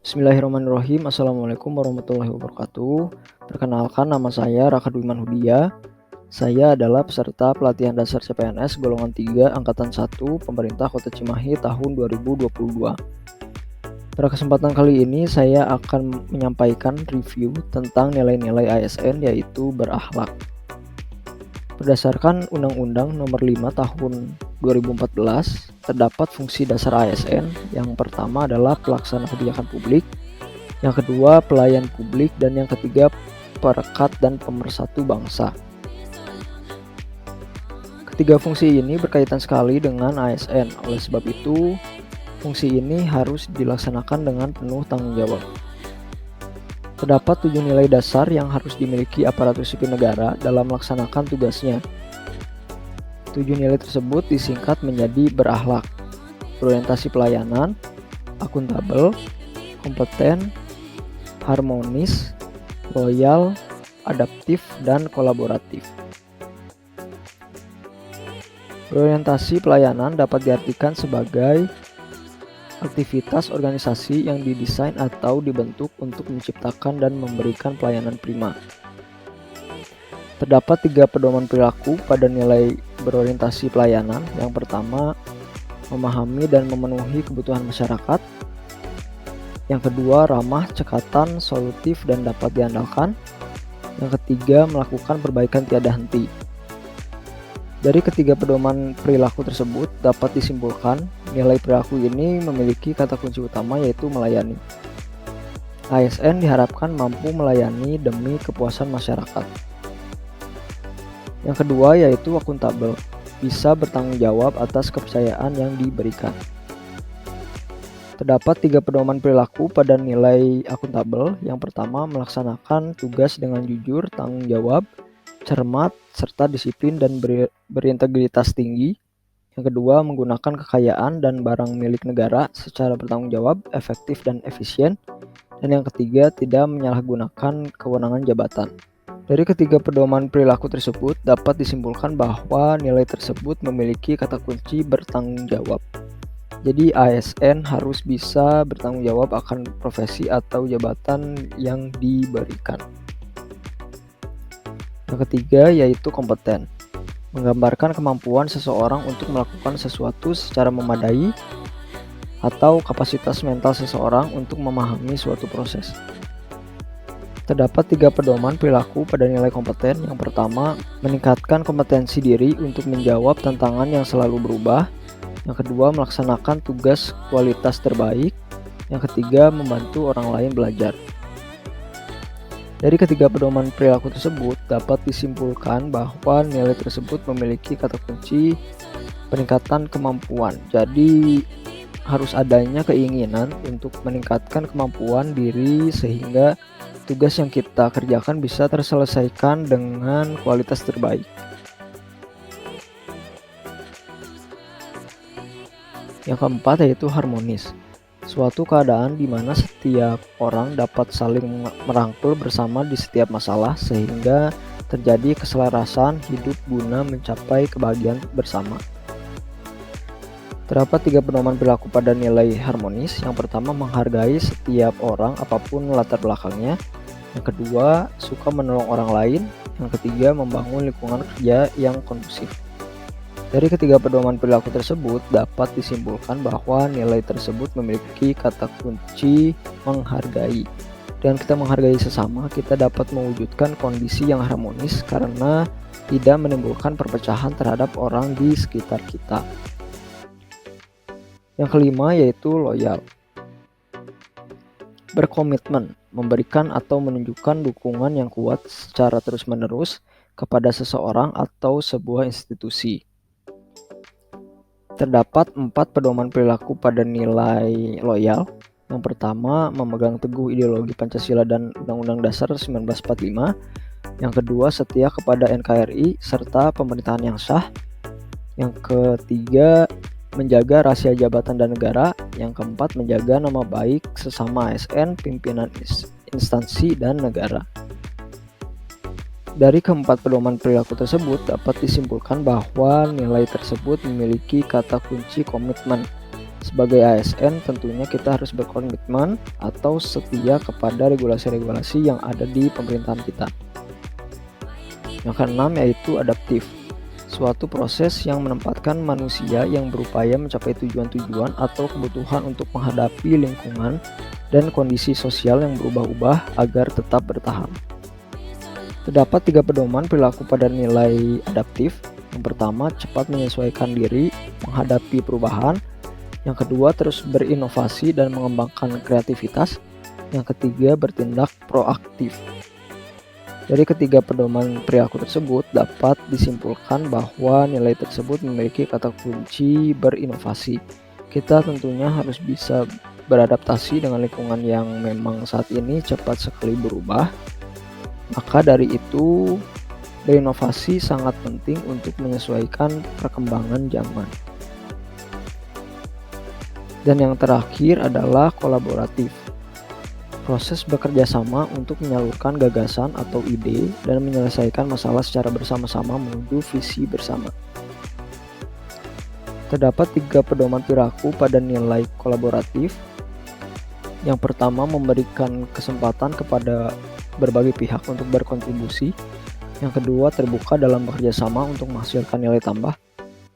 Bismillahirrahmanirrahim. Assalamualaikum warahmatullahi wabarakatuh. Perkenalkan, nama saya Raka Dwiman Hudia. Saya adalah peserta pelatihan dasar CPNS golongan 3 angkatan 1 pemerintah Kota Cimahi tahun 2022. Pada kesempatan kali ini saya akan menyampaikan review tentang nilai-nilai ASN, yaitu berakhlak. Berdasarkan Undang-Undang Nomor 5 Tahun 2014, terdapat fungsi dasar ASN. Yang pertama adalah pelaksana kebijakan publik, yang kedua pelayan publik, dan yang ketiga perekat dan pemersatu bangsa. Ketiga fungsi ini berkaitan sekali dengan ASN. Oleh sebab itu, fungsi ini harus dilaksanakan dengan penuh tanggung jawab. Terdapat 7 nilai dasar yang harus dimiliki aparatur sipil negara dalam melaksanakan tugasnya. 7 nilai tersebut disingkat menjadi berakhlak, berorientasi pelayanan, akuntabel, kompeten, harmonis, loyal, adaptif, dan kolaboratif. Berorientasi pelayanan dapat diartikan sebagai aktivitas organisasi yang didesain atau dibentuk untuk menciptakan dan memberikan pelayanan prima. Terdapat 3 pedoman perilaku pada nilai berorientasi pelayanan. Yang pertama, memahami dan memenuhi kebutuhan masyarakat. Yang kedua, ramah, cekatan, solutif, dan dapat diandalkan. Yang ketiga, melakukan perbaikan tiada henti. Dari ketiga pedoman perilaku tersebut dapat disimpulkan nilai perilaku ini memiliki kata kunci utama, yaitu melayani. ASN diharapkan mampu melayani demi kepuasan masyarakat. Yang kedua yaitu akuntabel, bisa bertanggung jawab atas kepercayaan yang diberikan. Terdapat 3 pedoman perilaku pada nilai akuntabel. Yang pertama, melaksanakan tugas dengan jujur, tanggung jawab, cermat, serta disiplin dan berintegritas tinggi. Yang kedua, menggunakan kekayaan dan barang milik negara secara bertanggung jawab, efektif, dan efisien. Dan yang ketiga, tidak menyalahgunakan kewenangan jabatan. Dari ketiga pedoman perilaku tersebut dapat disimpulkan bahwa nilai tersebut memiliki kata kunci bertanggung jawab. Jadi ASN harus bisa bertanggung jawab akan profesi atau jabatan yang diberikan. Yang ketiga yaitu kompeten, menggambarkan kemampuan seseorang untuk melakukan sesuatu secara memadai atau kapasitas mental seseorang untuk memahami suatu proses. Terdapat 3 pedoman perilaku pada nilai kompeten. Yang pertama, meningkatkan kompetensi diri untuk menjawab tantangan yang selalu berubah. Yang kedua, melaksanakan tugas kualitas terbaik. Yang ketiga, membantu orang lain belajar. Dari ketiga pedoman perilaku tersebut dapat disimpulkan bahwa nilai tersebut memiliki kata kunci peningkatan kemampuan. Jadi harus adanya keinginan untuk meningkatkan kemampuan diri sehingga tugas yang kita kerjakan bisa terselesaikan dengan kualitas terbaik. Yang keempat yaitu harmonis, suatu keadaan di mana setiap orang dapat saling merangkul bersama di setiap masalah sehingga terjadi keselarasan hidup guna mencapai kebahagiaan bersama. Terdapat 3 pedoman perilaku pada nilai harmonis. Yang pertama, menghargai setiap orang apapun latar belakangnya. Yang kedua, suka menolong orang lain. Yang ketiga, membangun lingkungan kerja yang kondusif. Dari ketiga pedoman perilaku tersebut dapat disimpulkan bahwa nilai tersebut memiliki kata kunci menghargai. Dengan kita menghargai sesama, kita dapat mewujudkan kondisi yang harmonis karena tidak menimbulkan perpecahan terhadap orang di sekitar kita. Yang kelima yaitu loyal, berkomitmen, memberikan atau menunjukkan dukungan yang kuat secara terus-menerus kepada seseorang atau sebuah institusi. Terdapat 4 pedoman perilaku pada nilai loyal. Yang pertama, memegang teguh ideologi Pancasila dan Undang-Undang Dasar 1945. Yang kedua, setia kepada NKRI serta pemerintahan yang sah. Yang ketiga, menjaga rahasia jabatan dan negara. Yang keempat, menjaga nama baik sesama ASN, pimpinan instansi, dan negara. Dari keempat pedoman perilaku tersebut dapat disimpulkan bahwa nilai tersebut memiliki kata kunci komitmen, Sebagai ASN, tentunya kita harus berkomitmen atau setia kepada regulasi-regulasi yang ada di pemerintahan kita. Yang keenam yaitu adaptif, suatu proses yang menempatkan manusia yang berupaya mencapai tujuan-tujuan atau kebutuhan untuk menghadapi lingkungan dan kondisi sosial yang berubah-ubah agar tetap bertahan. Terdapat 3 pedoman perilaku pada nilai adaptif. Yang pertama, cepat menyesuaikan diri menghadapi perubahan. Yang kedua, terus berinovasi dan mengembangkan kreativitas. Yang ketiga, bertindak proaktif. Dari ketiga pedoman perilaku tersebut dapat disimpulkan bahwa nilai tersebut memiliki kata kunci berinovasi. Kita tentunya harus bisa beradaptasi dengan lingkungan yang memang saat ini cepat sekali berubah. Maka dari itu, berinovasi sangat penting untuk menyesuaikan perkembangan zaman. Dan yang terakhir adalah kolaboratif. Proses bekerja sama untuk menyalurkan gagasan atau ide dan menyelesaikan masalah secara bersama-sama menuju visi bersama. Terdapat 3 pedoman perilaku pada nilai kolaboratif. Yang pertama, memberikan kesempatan kepada berbagai pihak untuk berkontribusi. Yang kedua, terbuka dalam bekerja sama untuk menghasilkan nilai tambah.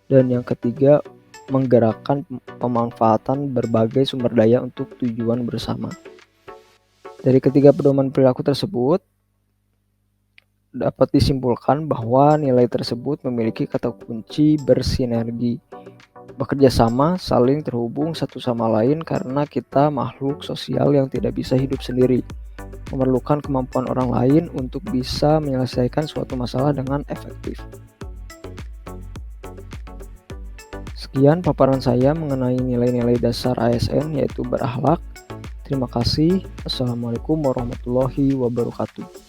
Dan yang ketiga, menggerakkan pemanfaatan berbagai sumber daya untuk tujuan bersama. Dari ketiga pedoman perilaku tersebut, dapat disimpulkan bahwa nilai tersebut memiliki kata kunci bersinergi, bekerja sama, saling terhubung satu sama lain karena kita makhluk sosial yang tidak bisa hidup sendiri, memerlukan kemampuan orang lain untuk bisa menyelesaikan suatu masalah dengan efektif. Sekian paparan saya mengenai nilai-nilai dasar ASN, yaitu berakhlak. Terima kasih. Assalamualaikum warahmatullahi wabarakatuh.